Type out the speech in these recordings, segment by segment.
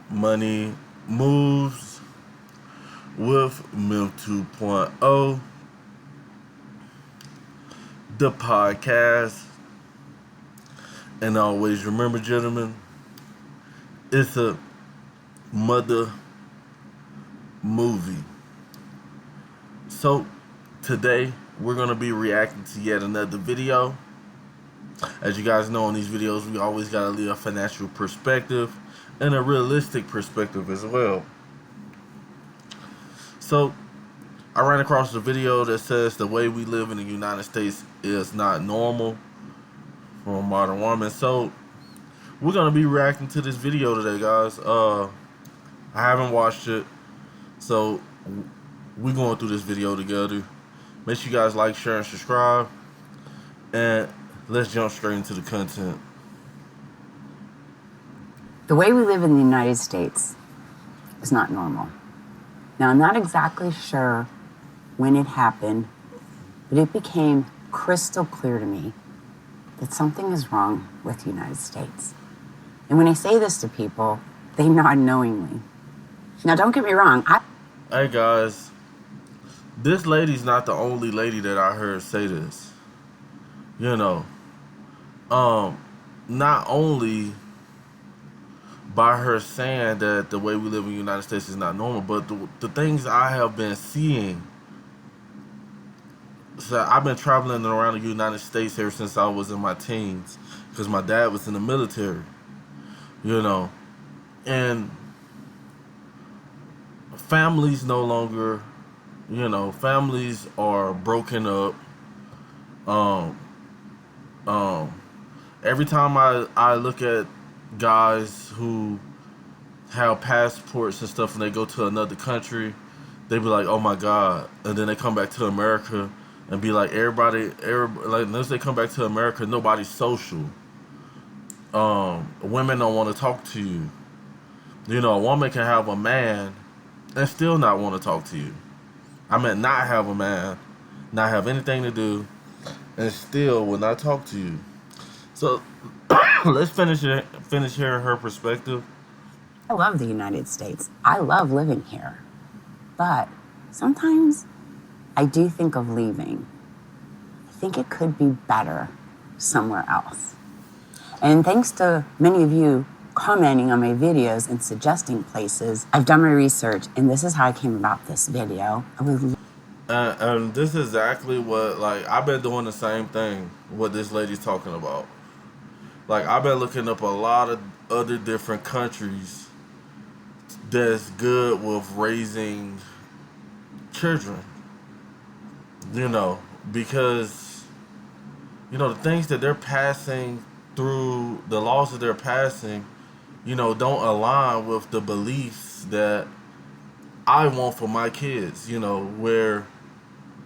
Money Moves with Milk 2.0, the podcast. And always remember, gentlemen, it's a mother movie. So, today we're going to be reacting to yet another video. As you guys know, in these videos, we always got to leave a financial perspective and a realistic perspective as well. So, I ran across a video that says the way we live in the United States is not normal for a modern woman. So, we're going to be reacting to this video today, guys. I haven't watched it, so we're going through this video together. Make sure you guys like, share, and subscribe. And let's jump straight into the content. The way we live in the United States is not normal. Now, I'm not exactly sure when it happened, but it became crystal clear to me that something is wrong with the United States. And when I say this to people, they nod knowingly. Now, don't get me wrong. Hey, guys. This lady's not the only lady that I heard say this. You know, not only by her saying that the way we live in the United States is not normal, but the things I have been seeing. So I've been traveling around the United States ever since I was in my teens, because my dad was in the military, you know, and families no longer, families are broken up. Every time I look at guys who have passports and stuff and they go to another country, they be like, oh my God. And then they come back to America and be like, everybody like, once they come back to America, nobody's social. Women don't want to talk to you. You know, a woman can have a man and still not want to talk to you. I meant not have a man, not have anything to do, and still will not talk to you. So let's finish hearing her perspective. I love the United States. I love living here. But sometimes I do think of leaving. I think it could be better somewhere else. And thanks to many of you commenting on my videos and suggesting places, I've done my research, and this is how I came about this video. And this is exactly what, like, I've been doing the same thing, what this lady's talking about. Like, I've been looking up a lot of other different countries that's good with raising children. You know, because, the things that they're passing through, the laws that they're passing, don't align with the beliefs that I want for my kids, where,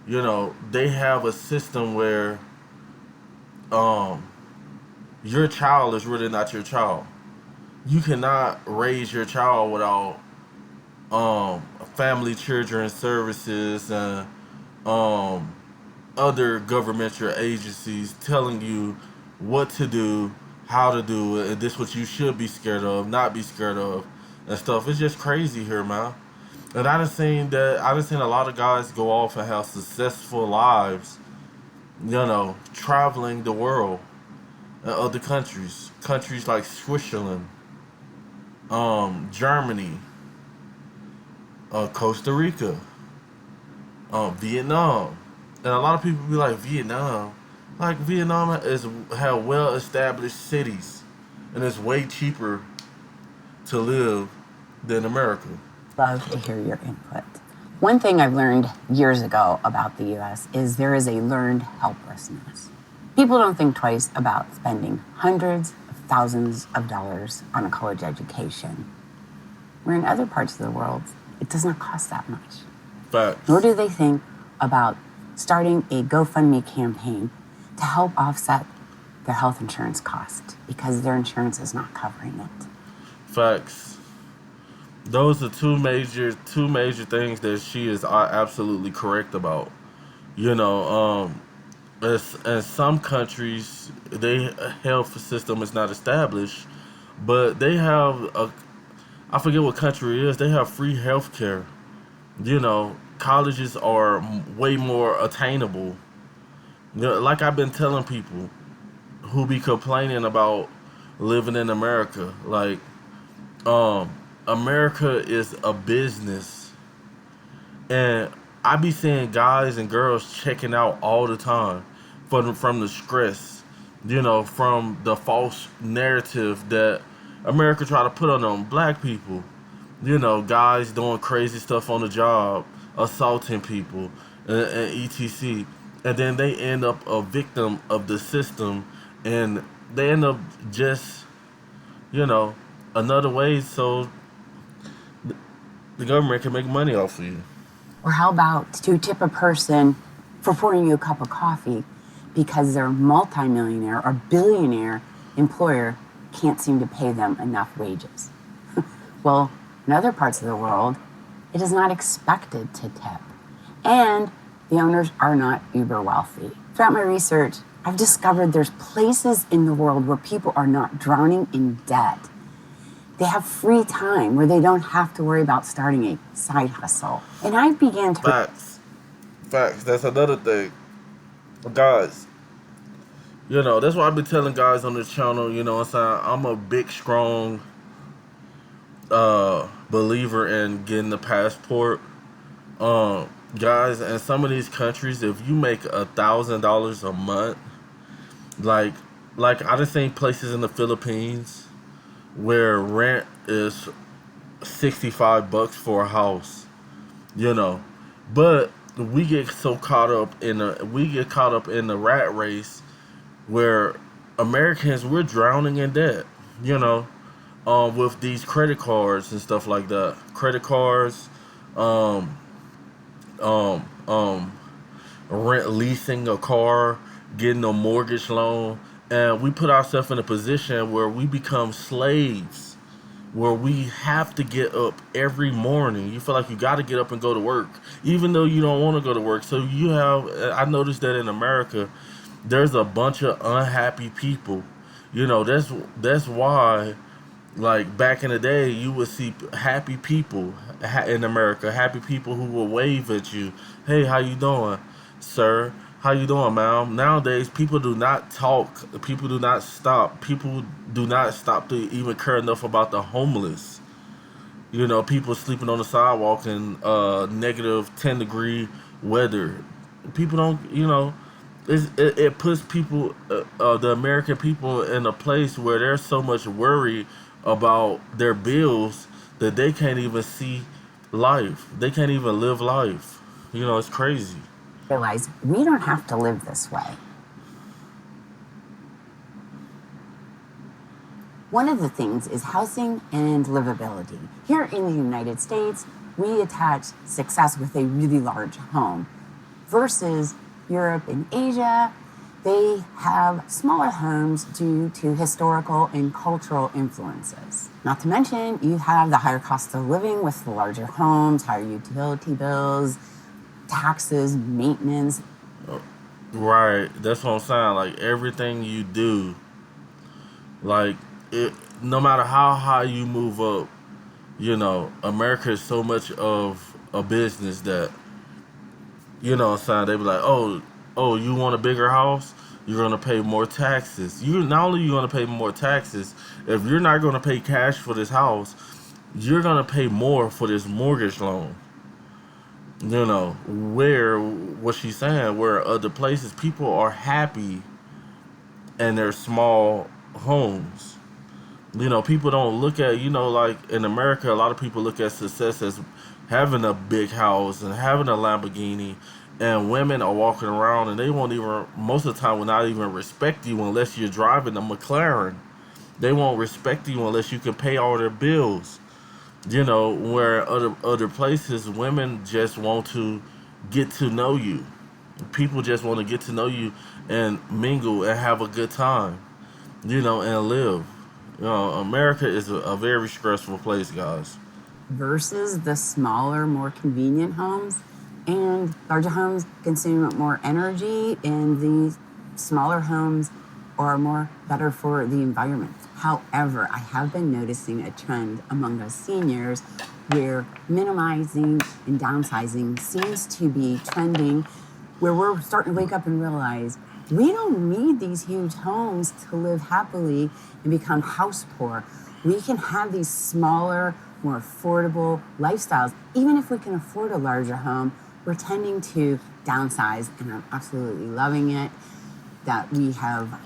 they have a system where your child is really not your child. You cannot raise your child without family children's services and other governmental agencies telling you what to do, how to do it, and this what you should be scared of, not be scared of, and stuff. It's just crazy here, man. And I done seen a lot of guys go off and have successful lives, traveling the world and other countries like Switzerland, Germany, Costa Rica, Vietnam. And a lot of people be like, Vietnam. Like, Vietnam have well-established cities, and it's way cheaper to live than America. Love to hear your input. One thing I've learned years ago about the U.S. is there is a learned helplessness. People don't think twice about spending hundreds of thousands of dollars on a college education, where in other parts of the world, it does not cost that much. Facts. Nor do they think about starting a GoFundMe campaign to help offset their health insurance cost because their insurance is not covering it. Facts. Those are two major things that she is absolutely correct about. In some countries, their health system is not established, but they have I forget what country it is. They have free health care. Colleges are way more attainable. Like I've been telling people who be complaining about living in America, like, um, America is a business, and I be seeing guys and girls checking out all the time from the stress, from the false narrative that America try to put on them black people. Guys doing crazy stuff on the job, assaulting people, and etc. And then they end up a victim of the system, and they end up just, you know, another way so the government can make money off of you. Or how about to tip a person for pouring you a cup of coffee because their multimillionaire or billionaire employer can't seem to pay them enough wages? Well, in other parts of the world, it is not expected to tip. And the owners are not uber wealthy. Throughout my research, I've discovered there's places in the world where people are not drowning in debt. They have free time where they don't have to worry about starting a side hustle. And I began to... Facts. That's another thing. Guys, that's why I've been telling guys on this channel, what I'm saying? I'm a big, strong believer in getting the passport. Guys, in some of these countries, if you make $1,000 a month, like I just seen places in the Philippines where rent is $65 for a house, but we get so caught up in the rat race where Americans, we're drowning in debt, with these credit cards and stuff like that. Credit cards, um, um, um, rent, leasing a car, getting a mortgage loan, and we put ourselves in a position where we become slaves, where we have to get up every morning. You feel like you got to get up and go to work, even though you don't want to go to work. So I noticed that in America, there's a bunch of unhappy people. That's why, like back in the day, you would see happy people in America, happy people who will wave at you. Hey, how you doing, sir? How you doing, ma'am? Nowadays, people do not talk. People do not stop. People do not stop to even care enough about the homeless. People sleeping on the sidewalk in negative 10-degree weather. People don't, it puts people, the American people, in a place where there's so much worry about their bills that they can't even see life. They can't even live life. It's crazy. Realize we don't have to live this way. One of the things is housing and livability. Here in the United States, we attach success with a really large home versus Europe and Asia. They have smaller homes due to historical and cultural influences. Not to mention, you have the higher cost of living with the larger homes, higher utility bills, taxes, maintenance. Right. That's what I'm saying. Like everything you do, like it, no matter how high you move up, America is so much of a business that, what I'm saying, they be like, oh, you want a bigger house? You're gonna pay more taxes. You not only you gonna pay more taxes, if you're not gonna pay cash for this house, you're gonna pay more for this mortgage loan. Where what she's saying, where other places people are happy in their small homes. People don't look at, like in America, a lot of people look at success as having a big house and having a Lamborghini, and women are walking around and they won't even, most of the time, will not even respect you unless you're driving a McLaren. They won't respect you unless you can pay all their bills. Where other places, women just want to get to know you. People just want to get to know you and mingle and have a good time, and live. America is a very stressful place, guys. Versus the smaller, more convenient homes. And larger homes consume more energy, and the smaller homes are more better for the environment. However, I have been noticing a trend among us seniors where minimizing and downsizing seems to be trending, where we're starting to wake up and realize we don't need these huge homes to live happily and become house poor. We can have these smaller, more affordable lifestyles. Even if we can afford a larger home, we're tending to downsize, and I'm absolutely loving it that we have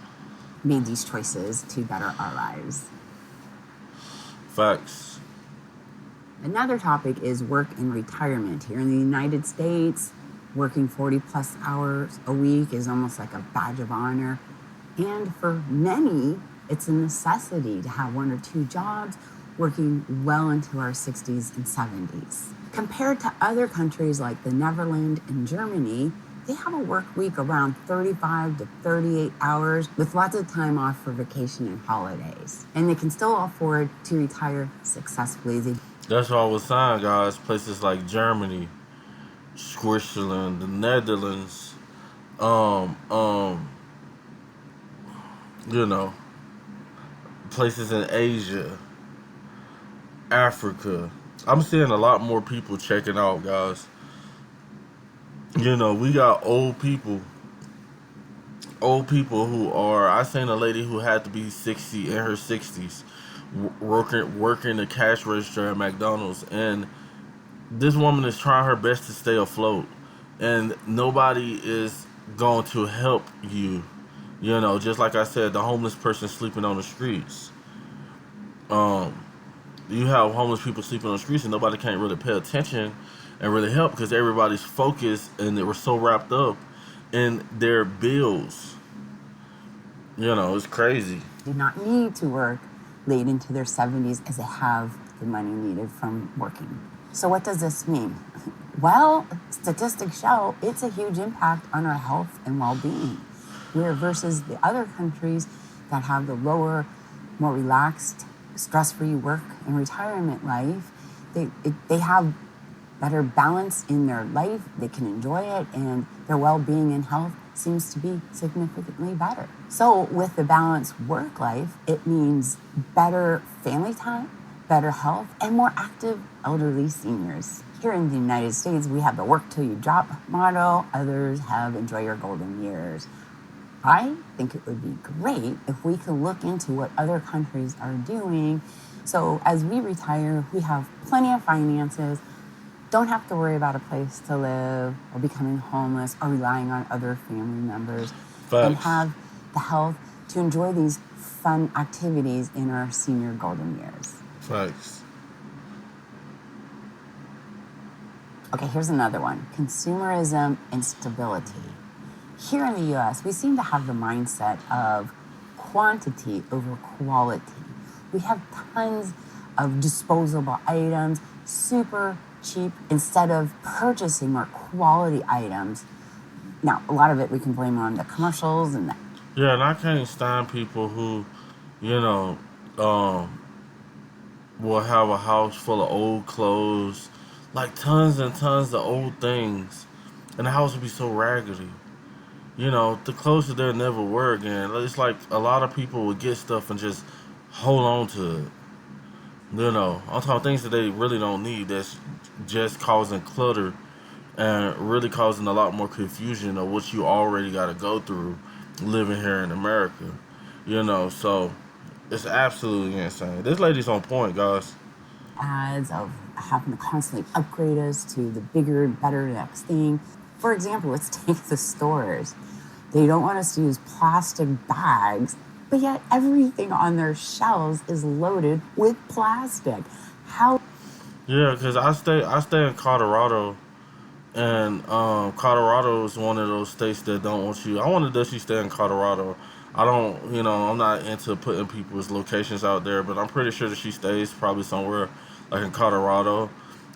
made these choices to better our lives. Facts. Another topic is work and retirement. Here in the United States, working 40 plus hours a week is almost like a badge of honor. And for many, it's a necessity to have one or two jobs, working well into our 60s and 70s. Compared to other countries like the Netherlands and Germany, they have a work week around 35 to 38 hours with lots of time off for vacation and holidays. And they can still afford to retire successfully. That's what I was saying, guys. Places like Germany, Switzerland, the Netherlands, um, um, you know, places in Asia, Africa. I'm seeing a lot more people checking out, guys. We got old people who are. I seen a lady who had to be 60 in her 60s, working the cash register at McDonald's, and this woman is trying her best to stay afloat, and nobody is going to help you. Just like I said, the homeless person sleeping on the streets. Um, you have homeless people sleeping on the streets, and nobody can't really pay attention and really help because everybody's focused and they were so wrapped up in their bills. It's crazy. Do not need to work late into their 70s as they have the money needed from working. So what does this mean? Well, statistics show it's a huge impact on our health and well-being. Where versus the other countries that have the lower, more relaxed, stress-free work and retirement life, they have better balance in their life, they can enjoy it, and their well-being and health seems to be significantly better. So with the balanced work life, it means better family time, better health, and more active elderly seniors. Here in the United States, we have the work till you drop motto. Others have enjoy your golden years. I think it would be great if we could look into what other countries are doing. So as we retire, we have plenty of finances, don't have to worry about a place to live or becoming homeless or relying on other family members. Facts. And have the health to enjoy these fun activities in our senior golden years. Facts. Okay, here's another one. Consumerism and stability. Here in the US, we seem to have the mindset of quantity over quality. We have tons of disposable items, super cheap, instead of purchasing more quality items. Now, a lot of it we can blame on the commercials and that. Yeah, and I can't stand people who, you know, um, will have a house full of old clothes, like tons and tons of old things, and the house would be so raggedy. The clothes that they'll never wear again. It's like a lot of people would get stuff and just hold on to it. I'm talking things that they really don't need. That's just causing clutter and really causing a lot more confusion of what you already got to go through living here in America. So it's absolutely insane. This lady's on point, guys. Ads of having to constantly upgrade us to the bigger and better next thing. For example, let's take the stores. They don't want us to use plastic bags, but yet everything on their shelves is loaded with plastic. How? Yeah, because I stay in Colorado, and Colorado is one of those states that don't want you. I wanted that you stay in Colorado. I don't, I'm not into putting people's locations out there, but I'm pretty sure that she stays probably somewhere like in Colorado.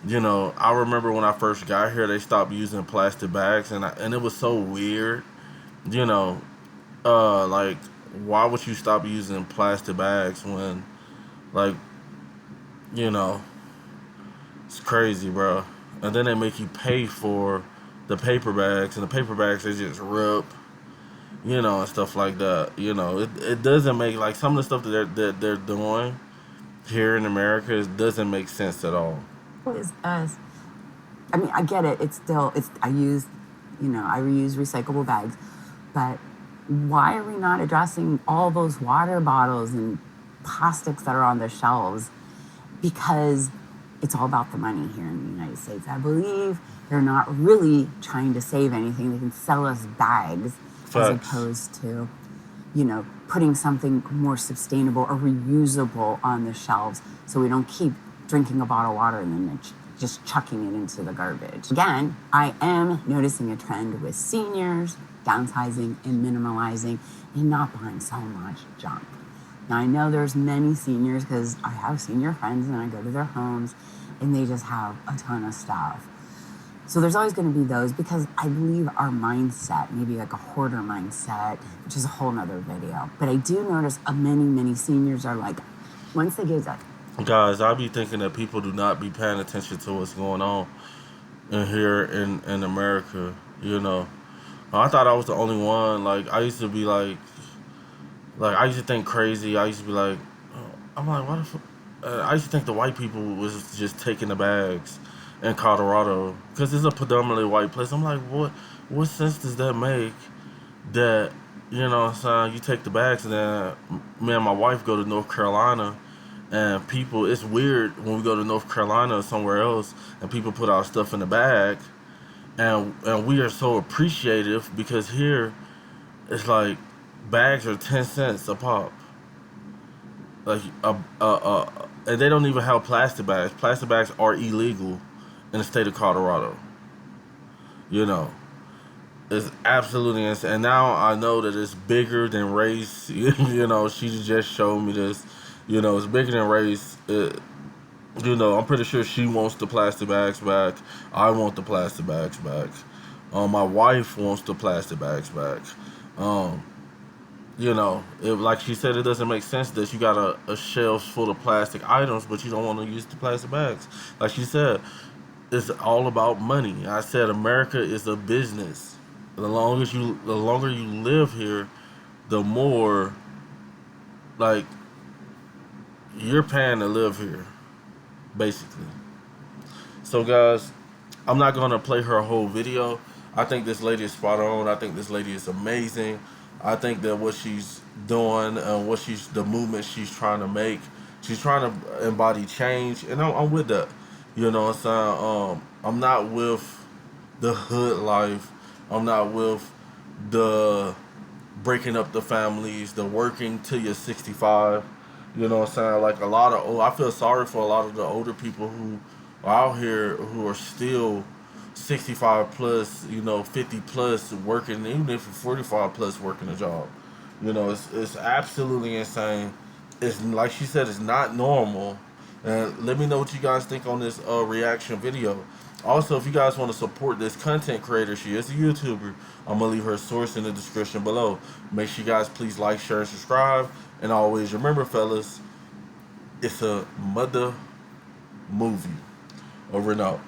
I remember when I first got here, they stopped using plastic bags, and it was so weird. You know, like, why would you stop using plastic bags when, like, you know, it's crazy, bro. And then they make you pay for the paper bags, and the paper bags they just rip. and stuff like that. It doesn't make, like, some of the stuff that they're doing here in America doesn't make sense at all. Is us. I mean, I get it. I use, I reuse recyclable bags, but why are we not addressing all those water bottles and plastics that are on the shelves? Because it's all about the money here in the United States. I believe they're not really trying to save anything. They can sell us bags as Facts. opposed to, putting something more sustainable or reusable on the shelves so we don't keep drinking a bottle of water and then just chucking it into the garbage. Again, I am noticing a trend with seniors downsizing and minimalizing and not buying so much junk. Now, I know there's many seniors because I have senior friends and I go to their homes and they just have a ton of stuff. So there's always going to be those because I believe our mindset, maybe like a hoarder mindset, which is a whole nother video. But I do notice many seniors are like, once they get that. Guys, I be thinking that people do not be paying attention to what's going on here in America. I thought I was the only one. Like, I used to be like I used to think crazy. I used to be like, oh, I'm like, what the fuck? I used to think the white people was just taking the bags in Colorado because it's a predominantly white place. I'm like, what sense does that make? That what I'm saying, you take the bags and then me and my wife go to North Carolina, and people, it's weird when we go to North Carolina or somewhere else and people put our stuff in the bag, and we are so appreciative because here it's like bags are 10 cents a pop. Like and they don't even have plastic bags. Plastic bags are illegal in the state of Colorado. You know, it's absolutely insane. And now I know that it's bigger than race. She just showed me this. It's bigger than race. I'm pretty sure she wants the plastic bags back. I want the plastic bags back. My wife wants the plastic bags back. Um, like she said, it doesn't make sense that you got a shelf full of plastic items, but you don't want to use the plastic bags. Like she said, it's all about money. I said America is a business. The longer you live here, the more, like, you're paying to live here, basically. So, guys, I'm not gonna play her whole video. I think this lady is spot on. I think this lady is amazing. I think that what she's doing and the movement she's trying to make, she's trying to embody change, and I'm with that. You know what I'm saying? I'm not with the hood life. I'm not with the breaking up the families, the working till you're 65. You know what I'm saying? Like, I feel sorry for a lot of the older people who are out here who are still 65 plus, 50 plus working, even if you're 45 plus working a job. It's absolutely insane. It's like she said, it's not normal. And let me know what you guys think on this reaction video. Also, if you guys want to support this content creator, she is a YouTuber. I'm gonna leave her source in the description below. Make sure you guys please like, share, and subscribe. And always remember, fellas, it's a mother movie. Over and out.